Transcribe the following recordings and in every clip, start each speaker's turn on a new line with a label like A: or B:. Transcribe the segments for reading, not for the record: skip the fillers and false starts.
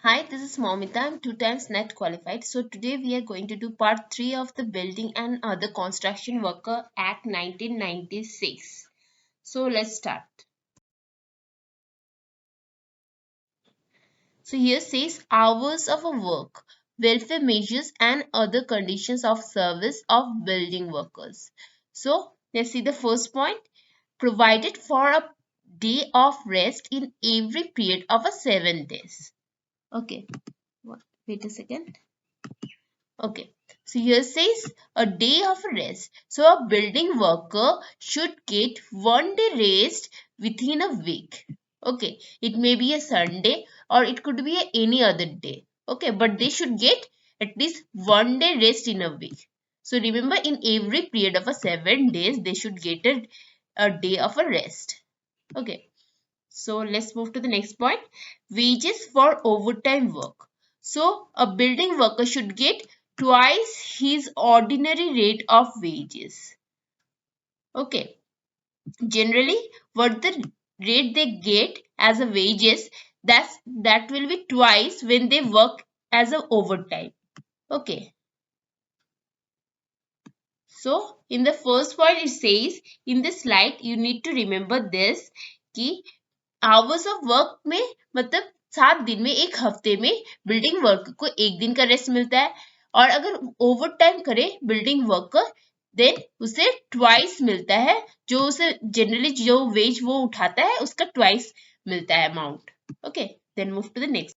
A: Hi, this is Momita. I'm 2 times net qualified. So today we are going to do part 3 of the Building and Other Construction Worker Act 1996. So let's start. So here says hours of a work, welfare measures and other conditions of service of building workers. So let's see the first point. Provided for a day of rest in every period of a 7 days. Okay, wait a second. Okay, so here says a day of rest. So a building worker should get 1 day rest within a week. Okay, it may be a Sunday or it could be any other day. Okay, but they should get at least 1 day rest in a week. So remember, in every period of a 7 days, they should get a day of a rest. Okay, so let's move to the next point. Wages for overtime work. So a building worker should get twice his ordinary rate of wages. Okay. Generally, what the rate they get as a wages, that will be twice when they work as a overtime. Okay. So in the first point it says, in this slide you need to remember this कि hours of work में मतलब 7 दिन में एक हफ्ते में building worker को एक दिन का रेस्ट मिलता है और अगर ओवर टाइम करे बिल्डिंग वर्कर देन उसे ट्वाइस मिलता है जो उसे जनरली जो वेज वो उठाता है उसका ट्वाइस मिलता है amount okay then move to the next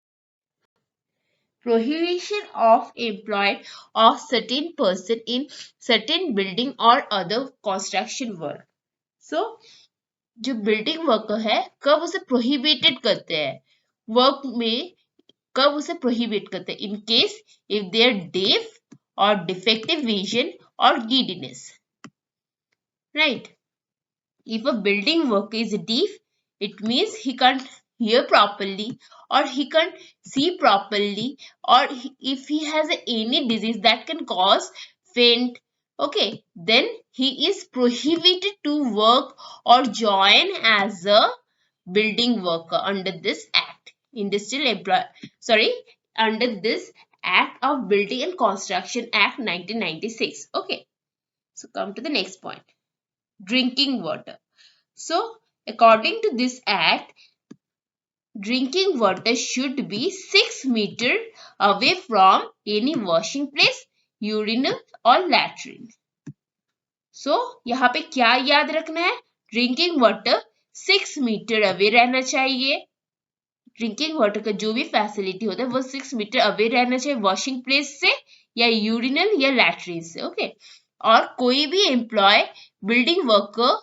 A: prohibition of employment of certain person in certain building or other construction work so जो बिल्डिंग वर्कर है कब उसे प्रोहिबिटेड करते हैं वर्क में कब उसे प्रोहिबिट करते हैं in case if they are deaf or defective vision or giddiness right if a building worker is deaf it means he can't hear properly or he can't see properly or if he has any disease that can cause faint okay then he is prohibited to work or join as a building worker under this act industrial employ sorry under this act of building and construction act 1996 okay so come to the next point drinking water so, according to this act, drinking water should be 6 meters away from any washing place, urinal or latrine. So, यहाँ पे क्या याद रखना है? Drinking water 6 metre away रहना चाहिए. Drinking water का जो भी फैसिलिटी होता है वो 6 मीटर अवे रहना चाहिए वॉशिंग प्लेस से या यूरिनल या लैट्रिन से ओके और कोई भी एम्प्लॉय बिल्डिंग वर्कर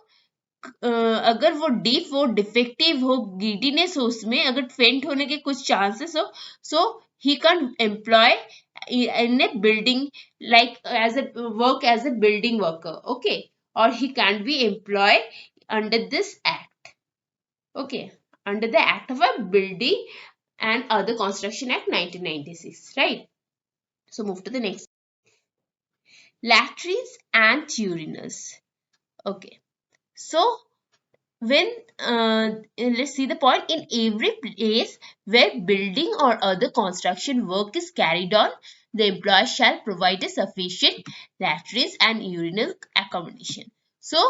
A: अगर वो डीफ हो डिफेक्टिव हो गिडीनेस हो उसमें अगर फेंट होने के कुछ चांसेस हो so he can employ in a building like as a work as a building worker okay or he can be employed under this act okay under the act of a building and other construction act 1996 right so move to the next latrines and urinals okay so when let's see the point in every place where building or other construction work is carried on the employer shall provide a sufficient latrines and urinal accommodation so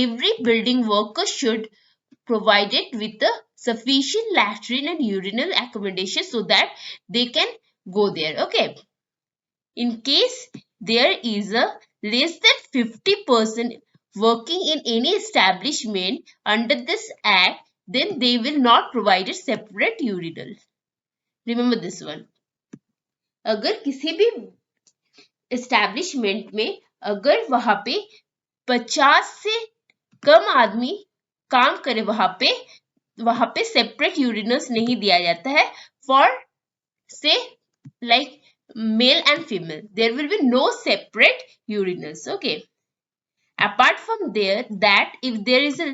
A: every building worker should provide it with a sufficient latrine and urinal accommodation so that they can go there okay in case there is a less than 50% working in any establishment under this act, then they will not provide a separate urinal. Remember this one. अगर किसी भी establishment में अगर वहां पे 50 से कम आदमी काम करे वहां पे सेपरेट यूरिनल्स नहीं दिया जाता है फॉर से like male and female there will be no separate urinals okay apart from there that if there is a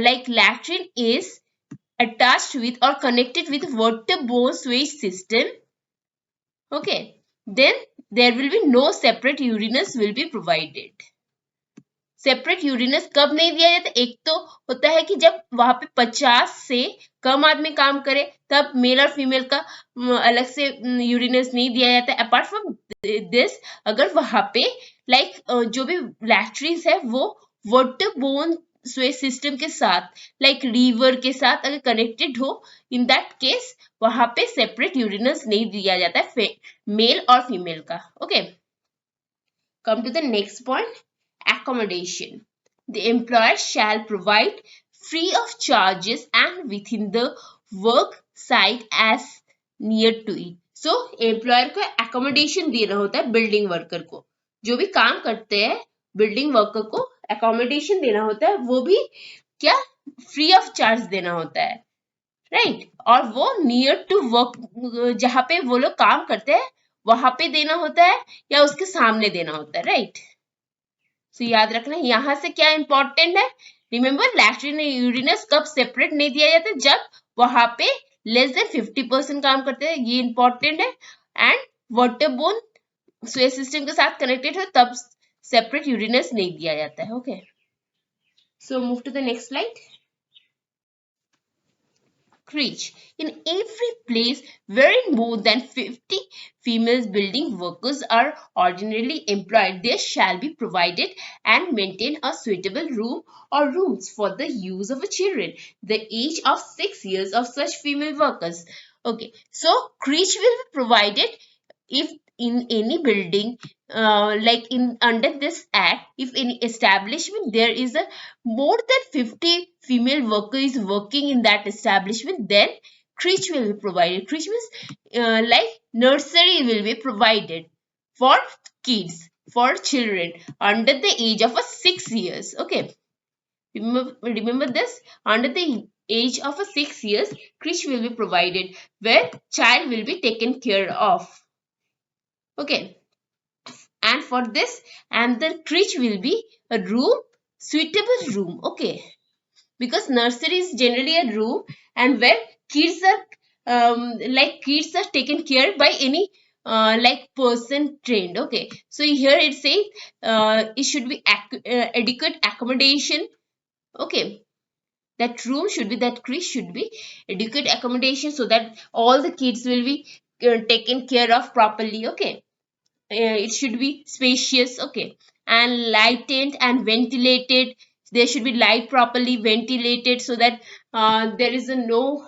A: like latrine is attached with or connected with waterborne sewage system okay then there will be no separate urinals will be provided separate urens कब नहीं दिया जाता एक तो होता है कि जब वहां पे 50 से कम आदमी काम करे तब मेल और फीमेल का अलग से यूरिनस नहीं दिया जाता है। अपार्ट फ्रॉम दिस, अगर वहां पे जो भी लैट्रिन्स है वो वाटर बोन स्वेज सिस्टम के साथ रिवर के साथ अगर कनेक्टेड हो, इन दैट केस वहां पे सेपरेट यूरिनस नहीं दिया जाता है मेल और फीमेल का। Okay, come to the next point, accommodation. The employer shall provide free of charges and within the work site as near to it. So employer को accommodation देना होता है बिल्डिंग वर्कर को, जो भी काम करते हैं बिल्डिंग वर्कर को accommodation देना होता है, वो भी क्या फ्री ऑफ चार्ज देना होता है, राइट और वो नियर टू वर्क जहां पे वो लोग काम करते हैं वहां पे देना होता है या उसके सामने देना होता है, राइट। सो याद रखना यहां से क्या इंपॉर्टेंट है, रिमेंबर लैट्रिन यूरिनस कब सेपरेट नहीं दिया जाता, जब वहां पे लेस देन 50% काम करते हैं, ये इंपॉर्टेंट है। And water bone Suez system के साथ कनेक्टेड है तब सेपरेट यूरिनस नहीं दिया जाता है। Okay, so move to the next slide. Creche. In every place wherein more than 50 female building workers are ordinarily employed, there shall be provided and maintained a suitable room or rooms for the use of children the age of 6 years of such female workers. Okay, so creche will be provided if in any building in under this act, if in establishment there is a more than 50 female worker is working in that establishment, then creche will be provided. Creche means nursery will be provided for kids, for children under the age of 6 years. Okay, remember this, under the age of 6 years creche will be provided where child will be taken care of. Okay, and for this, and the creche will be a room, suitable room. Okay, because nursery is generally a room and where kids are taken care by any person trained. Okay, so here it says it should be adequate accommodation. Okay, that room should be, that creche should be adequate accommodation so that all the kids will be taken care of properly. Okay, it should be spacious. Okay, and lighted and ventilated, there should be light properly ventilated so that there is no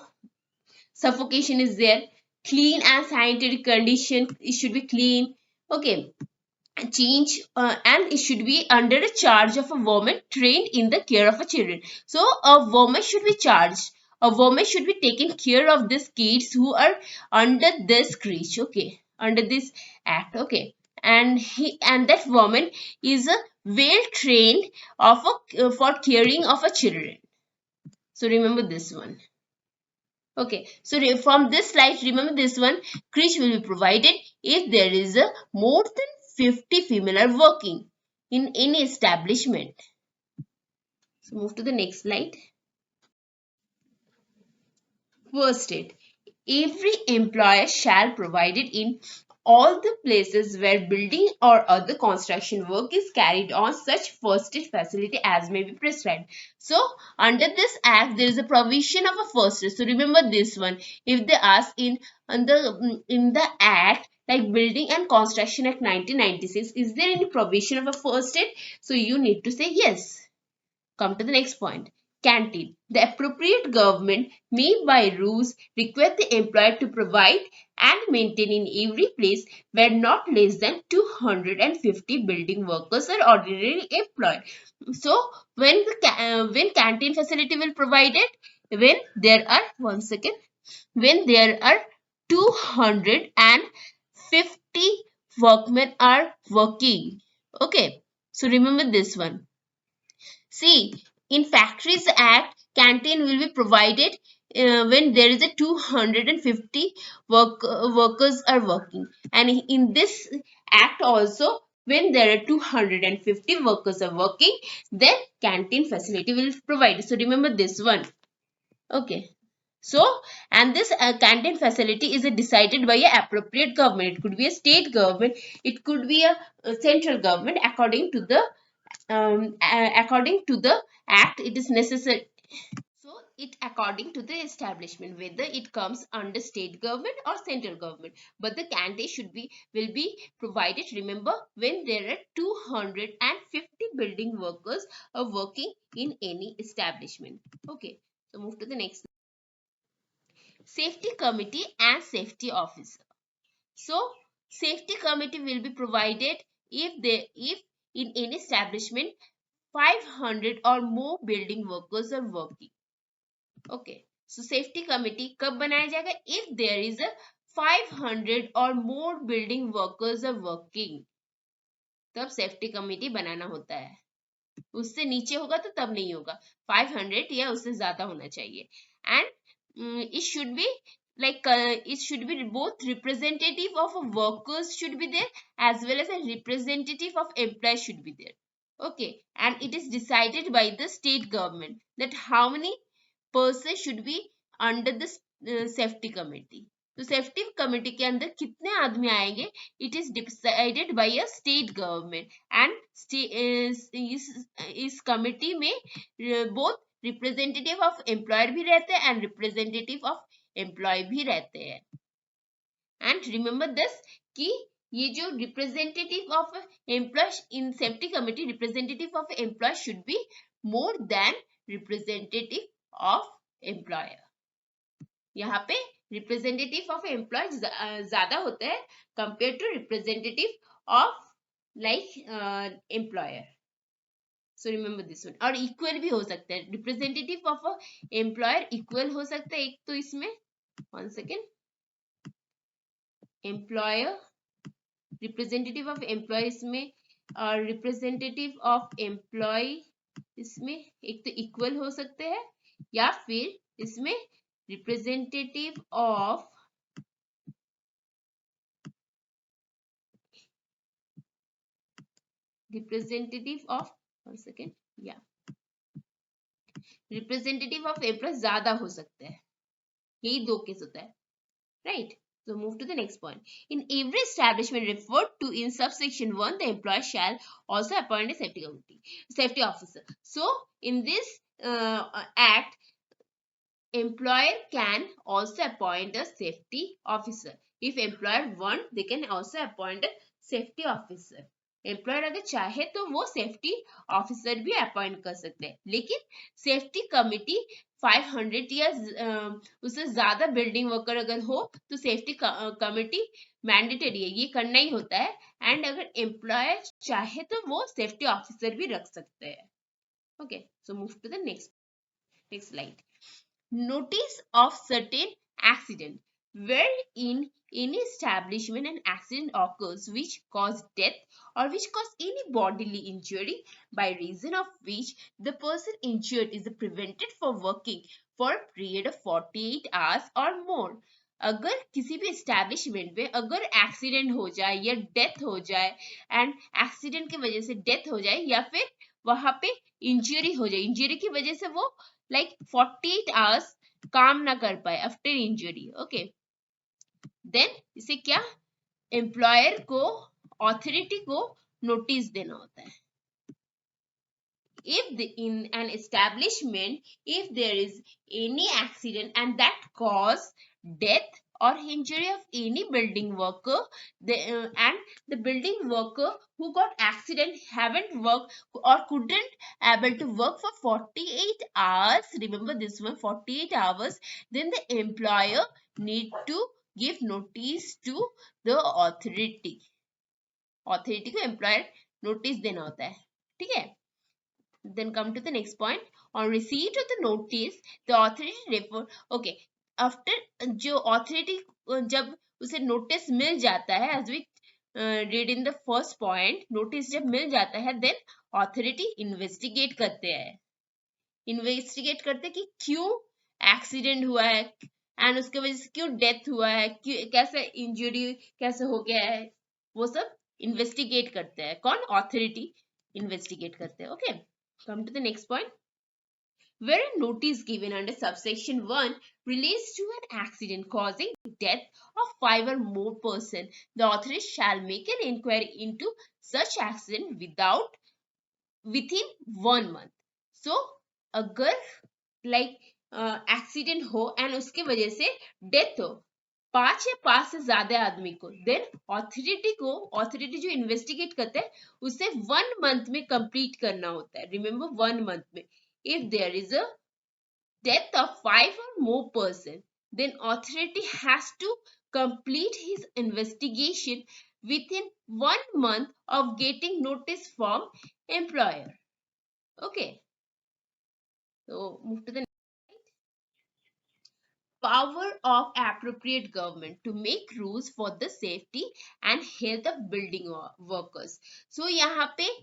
A: suffocation is there. Clean and sanitary condition, it should be clean. Okay, change and it should be under the charge of a woman trained in the care of a children. So a woman should be charged, a woman should be taking care of these kids who are under this creche. Okay, under this act. Okay, and that woman is well trained for caring of a children. So remember this one. Okay, so from this slide, remember this one, creche will be provided if there is a more than 50 female are working in any establishment. So move to the next slide. First aid. Every employer shall provide it in all the places where building or other construction work is carried on such first aid facility as may be prescribed. So under this act there is a provision of a first aid. So remember this one. If they ask in the act like Building and Construction Act 1996, is there any provision of a first aid? So you need to say yes. Come to the next point. Canteen. The appropriate government may by rules require the employer to provide and maintain in every place where not less than 250 building workers are ordinarily employed. So when canteen facility will provide it, when there are when there are 250 workmen are working. Okay, so remember this one. See, in Factories Act, canteen will be provided when there is a 250 workers are working, and in this act also when there are 250 workers are working, then canteen facility will be provided. So remember this one. Okay. So, and this canteen facility is decided by a appropriate government. It could be a state government, it could be a central government according to the act. It is necessary. So it according to the establishment, whether it comes under state government or central government. But the candidate will be provided, remember, when there are 250 building workers are working in any establishment. Okay, so move to the next. Safety committee and safety officer. So safety committee will be provided if in any establishment 500 or more building workers are working. Okay, so safety committee कब बनाया जाएगा? If there is a 500 or more building workers are working, तब safety committee बनाना होता है. उससे नीचे होगा तो तब नहीं होगा. 500 या उससे ज्यादा होना चाहिए. And it should be it should be both representative of workers should be there as well as a representative of employees should be there. Okay, and it is decided by the state government that how many persons should be under the safety committee. तो safety committee के अंदर कितने आदमी आएंगे, it is decided by a state government. And इस committee में both representative of employer भी रहते हैं एंड रिप्रेजेंटेटिव ऑफ एम्प्लॉय भी रहते हैं. एंड रिमेंबर दिस कि ये जो representative of employ in safety committee, representative of employ should be more than representative of employer. यहाँ पे रिप्रेजेंटेटिव ऑफ एम्प्लॉय ज्यादा होता है compare to representative of employer. So remember this one. और equal भी हो सकता है, रिप्रेजेंटेटिव ऑफ एम्प्लॉयर इक्वल हो सकता है. एक तो इसमें 1 second, employer representative of employ इसमें और रिप्रेजेंटेटिव ऑफ एम्प्लॉय इसमें एक तो इक्वल हो सकते हैं, या फिर इसमें रिप्रेजेंटेटिव ऑफ वन सेकेंड, या रिप्रेजेंटेटिव ऑफ एम्प्लॉय ज्यादा हो सकते हैं. यही दो केस होता है, right? So move to the next point. In every establishment referred to in subsection 1, the employer shall also appoint a safety officer. So in this act, employer can also appoint a safety officer. If employer want, they can also appoint a safety officer. Employer अगर चाहे तो वो safety officer भी appoint कर सकते हैं, लेकिन safety committee 500 या उससे ज्यादा बिल्डिंग वर्कर अगर हो तो सेफ्टी कमिटी मैंडेटरी है, ये करना ही होता है. एंड अगर एम्प्लॉयर चाहे तो वो सेफ्टी ऑफिसर भी रख सकते हैं. Okay, so move to the next slide. Notice of certain accident. Wherein any establishment an accident occurs which cause death or which cause any bodily injury by reason of which the person injured is prevented from working for a period of 48 hours or more. अगर किसी भी establishment में अगर accident हो जाए या death हो जाए, एंड एक्सीडेंट की वजह से डेथ हो जाए या फिर वहां पे इंजरी हो जाए, इंजरी की वजह से वो 48 आवर्स काम ना कर पाए आफ्टर इंजरी, ओके, देन इसे क्या, एम्प्लॉयर को, ऑथोरिटी को नोटिस देना होता है. If in an establishment, if there is any accident and that cause death or injury of any building worker, and the building worker who got accident haven't worked or couldn't able to work for 48 hours, remember this one, 48 hours, then the employer need to give notice to the authority. Authority को employer notice देना होता है, ठीक है. Then come to the next point. On receipt of the notice, the authority refer. Okay, after जो authority जब उसे notice मिल जाता है, as we read in the first point, notice जब मिल जाता है, then authority investigate करते हैं. इन्वेस्टिगेट करते कि क्यों एक्सीडेंट हुआ है एंड उसके वजह से क्यों डेथ हुआ है, कैसे इंजरी कैसे हो गया है, वो सब इन्वेस्टिगेट करते हैं. कौन? ऑथोरिटी इन्वेस्टिगेट करते हैं. Okay, come to the next point. Where a notice given under subsection 1 relates to an accident causing death of 5 or more persons, the authority shall make an inquiry into such accident within 1 month. So अगर accident हो and उसके वजह से death हो 5 या 5 से ज्यादा आदमी को, देन ऑथोरिटी जो इन्वेस्टिगेट करता है उसे 1 मंथ में कंप्लीट करना होता है. रिमेम्बर 1 मंथ में. If there is a death of 5 or more person, then authority has to complete his investigation within 1 month of getting notice from employer. Okay, so move to the power of appropriate government to make rules for the safety and health of building workers. So यहाँ पे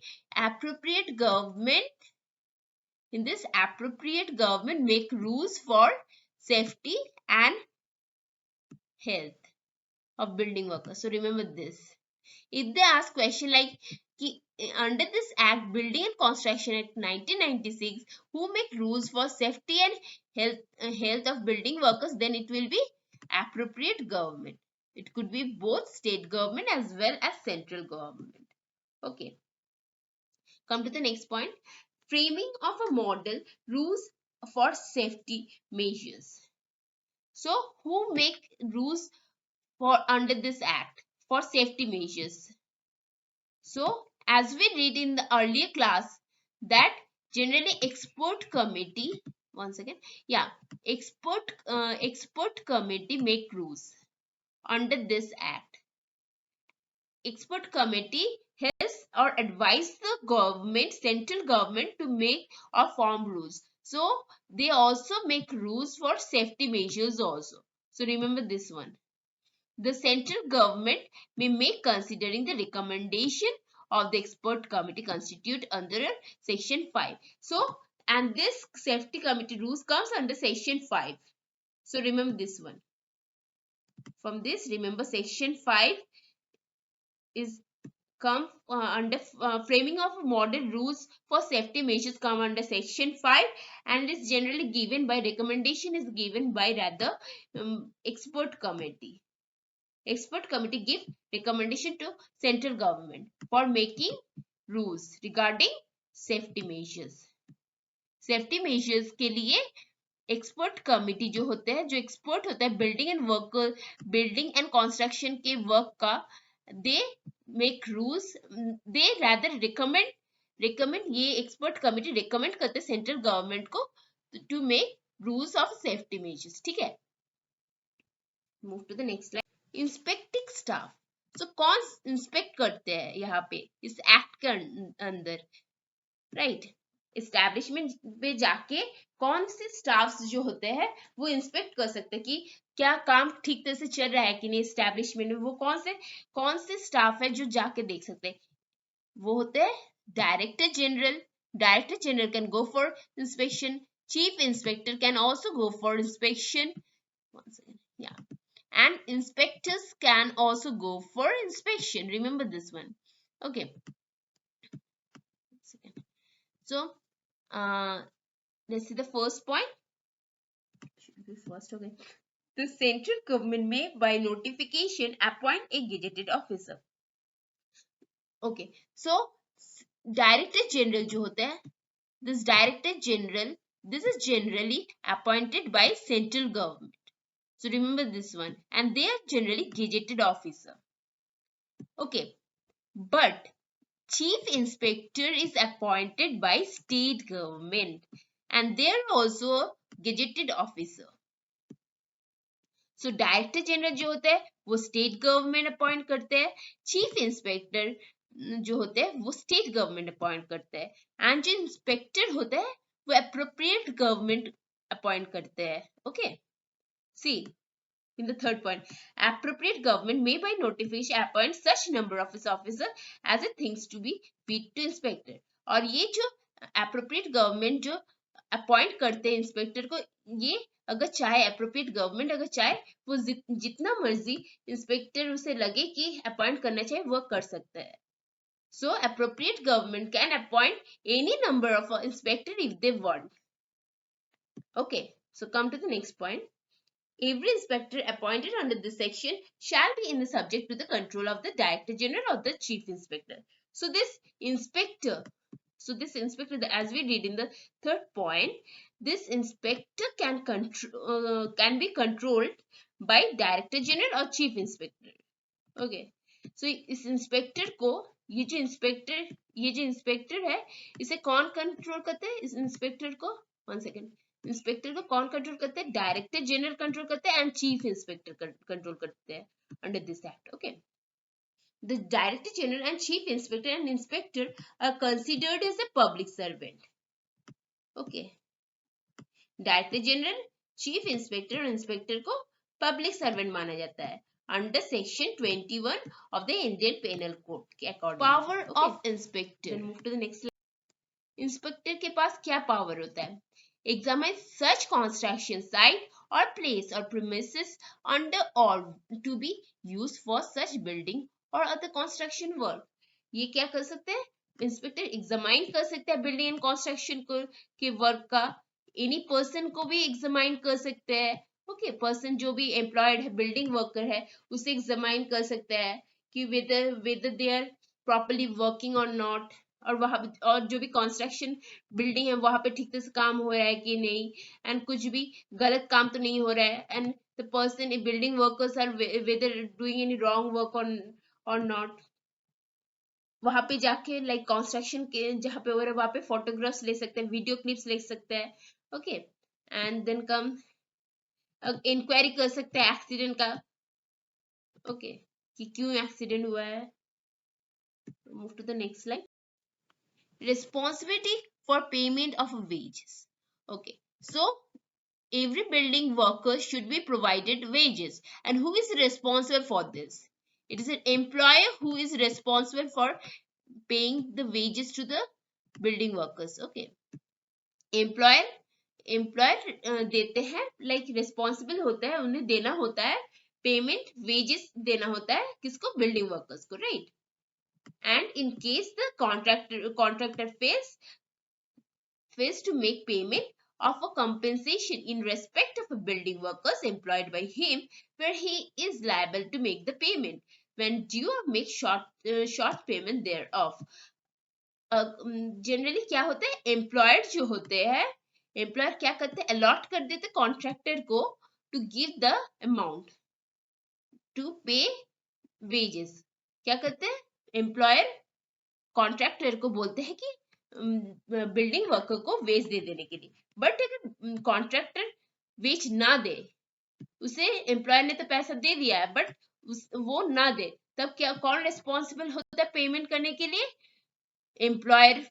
A: appropriate government, in this appropriate government make rules for safety and health of building workers. So remember this. If they ask question like under this act, Building and Construction Act 1996, who make rules for safety and health of building workers, then it will be appropriate government. It could be both state government as well as central government. Okay. Come to the next point. Framing of a model rules for safety measures. So who make rules for under this act for safety measures? So as we read in the earlier class that generally expert committee, once again, yeah, expert committee make rules under this act. Expert committee helps or advise the government, central government to make or form rules. So they also make rules for safety measures also. So remember this one. The central government may make considering the recommendation of the expert committee constitute under section 5. So, and this safety committee rules comes under section 5. So remember this one. From this, remember section 5 is come under framing of model rules for safety measures come under section 5 and is generally given by recommendation is given by rather expert committee. Expert committee give recommendation to central government for making rules regarding safety measures. Safety measures के लिए expert committee जो होते हैं, जो expert होता है building and construction के work का, they make rules, they rather recommend ये एक्सपर्ट कमिटी रिकमेंड करते हैं सेंट्रल गवर्नमेंट को to make rules of safety measures. ठीक है, move to the next slide. Inspecting staff. So कौन इंस्पेक्ट करते हैं यहाँ पे इस एक्ट के अंदर, राइट? एस्टैब्लिशमेंट पे जाके कौन से स्टाफ्स जो होते हैं वो इंस्पेक्ट कर सकते हैं कि क्या काम ठीक तरह से चल रहा है कि नहीं एस्टैब्लिशमेंट में. वो कौन से स्टाफ है जो जाके देख सकते हैं? वो होते हैं director general. Director general can go for inspection. Chief inspector can also go for inspection. Yeah. And inspectors can also go for inspection. Remember this one. Okay. So let's see the first point. Should be first. Okay. The central government may by notification appoint a gazetted officer. Okay. So director general जो होता है, this director general, this is generally appointed by central government. So remember this one, and they are generally gazetted officer. Okay, but chief inspector is appointed by state government and they are also a gazetted officer. So director general जो होता है वो state government appoint करते हैं. Chief inspector जो होते हैं वो स्टेट गवर्नमेंट अपॉइंट करते हैं एंड जो इंस्पेक्टर होता है वो एप्रोप्रिएट गवर्नमेंट अपॉइंट करते हैं. Okay, see in the third point, appropriate government may by notification appoint such number of its officer as it thinks to be fit to inspector. और ये जो appropriate government जो appoint करते हैं inspector को, ये अगर चाहे appropriate government अगर चाहे वो जितना मर्जी इंस्पेक्टर उसे लगे कि अपॉइंट करना चाहिए वो कर सकता है. So appropriate government can appoint any number of inspector if they want. Okay, so come to the next point. Every inspector appointed under this section shall be in the subject to the control of the Director General or the Chief Inspector. So this inspector, So this inspector, as we did in the third point, this inspector can be controlled by director general or chief inspector. Okay so इस inspector को, ये जो inspector है, इसे कौन control करते हैं? इस इंस्पेक्टर को, वन सेकेंड, इंस्पेक्टर को कौन कंट्रोल करते हैं? डायरेक्टर जनरल कंट्रोल करते हैं एंड चीफ इंस्पेक्टर कंट्रोल करते हैं under this act. Okay, the director general and chief inspector and inspector are considered as a public servant. Okay, director general, chief inspector और inspector को public servant माना जाता है under section 21 of the Indian penal code के according. Power of inspector. Move to the next. Inspector के पास क्या power होता है? एग्जामिन सच कंस्ट्रक्शन साइट और प्लेस और प्रीमिसेस अंडर और to be used for such building और अदर कंस्ट्रक्शन वर्क. ये क्या कर सकते हैं? इंस्पेक्टर एग्जामिन कर सकते हैं बिल्डिंग एंड कंस्ट्रक्शन को के वर्क का. एनी पर्सन को भी एग्जामिन कर सकते हैं. ओके, पर्सन जो भी एम्प्लॉयड है, बिल्डिंग वर्कर है, उसे एग्जामिन कर सकते हैं कि whether they are properly working or not, और वहां और जो भी कंस्ट्रक्शन बिल्डिंग है वहां पे ठीक से काम हो रहा है कि नहीं, एंड कुछ भी गलत काम तो नहीं हो रहा है, and the person building workers are whether doing any wrong work or not. वहां पे जाके लाइक कंस्ट्रक्शन के जहाँ पे हो रहा है वहां पे फोटोग्राफ्स ले सकते हैं, वीडियो क्लिप्स ले सकते हैं. Okay, and then come inquiry कर सकते हैं एक्सीडेंट का. ओके, कि क्यों एक्सीडेंट हुआ है. Move to the next slide. Responsibility for payment of wages. Okay, so every building worker should be provided wages, and who is responsible for this? It is an employer who is responsible for paying the wages to the building workers. Okay, employer देते हैं, like responsible होता है, उन्हें देना होता है payment, wages देना होता है किसको? बिल्डिंग वर्कर्स को, right. And in case the contractor fails to make payment of a compensation in respect of a building workers employed by him, where he is liable to make the payment when due or make short payment thereof. Generally क्या होता है? Employed जो होते हैं, employer क्या करते हैं? Allot कर देते कॉन्ट्रैक्टर को to give the amount to pay wages. क्या करते हैं? एम्प्लॉयर कॉन्ट्रैक्टर को बोलते हैं कि बिल्डिंग वर्कर को वेज दे देने के लिए. बट अगर कॉन्ट्रैक्टर वेज ना दे, उसे एम्प्लॉयर ने तो पैसा दे दिया है बट वो ना दे, तब क्या कौन रिस्पॉन्सिबल होता है पेमेंट करने के लिए? एम्प्लॉयर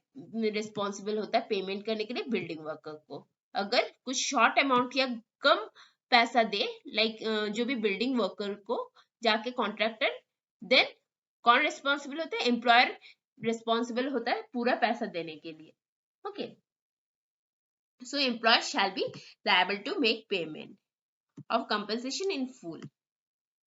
A: रिस्पॉन्सिबल होता है पेमेंट करने के लिए बिल्डिंग वर्कर को. अगर कुछ शॉर्ट अमाउंट या कम पैसा दे, लाइक जो भी बिल्डिंग वर्कर को जाके कॉन्ट्रैक्टर, देन कौन रिस्पॉन्सिबल होता है? एम्प्लॉयर रिस्पॉन्सिबल होता है पूरा पैसा देने के लिए. Okay, so employer shall be liable to make payment of compensation in full.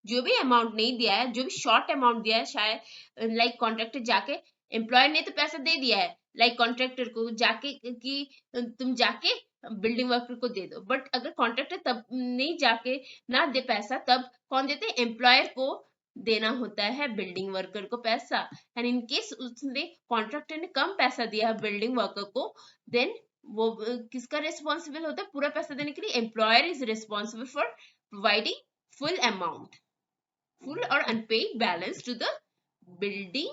A: जो भी अमाउंट नहीं दिया है, जो भी शॉर्ट अमाउंट दिया है, शायद लाइक कॉन्ट्रैक्टर जाके, एम्प्लॉयर ने तो पैसा दे दिया है लाइक कॉन्ट्रैक्टर को जाके कि तुम जाके बिल्डिंग वर्कर को दे दो, बट अगर कॉन्ट्रैक्टर तब नहीं जाके ना दे पैसा, तब कौन देते हैं? एम्प्लॉयर को देना होता है बिल्डिंग वर्कर को पैसा. एंड इन केस उसने कॉन्ट्रैक्टर ने कम पैसा दिया है बिल्डिंग वर्कर को, देन वो किसका रिस्पॉन्सिबल होता है पूरा पैसा देने के लिए? Employer is responsible for providing full amount, full or unpaid balance to the building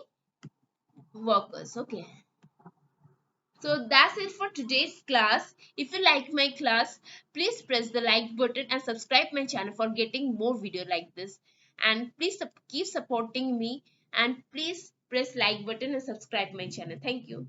A: workers. Okay, so that's it for today's class. If you like my class, please press the like button and subscribe my channel for getting more video like this. And please keep supporting me, and please press like button and subscribe my channel. Thank you.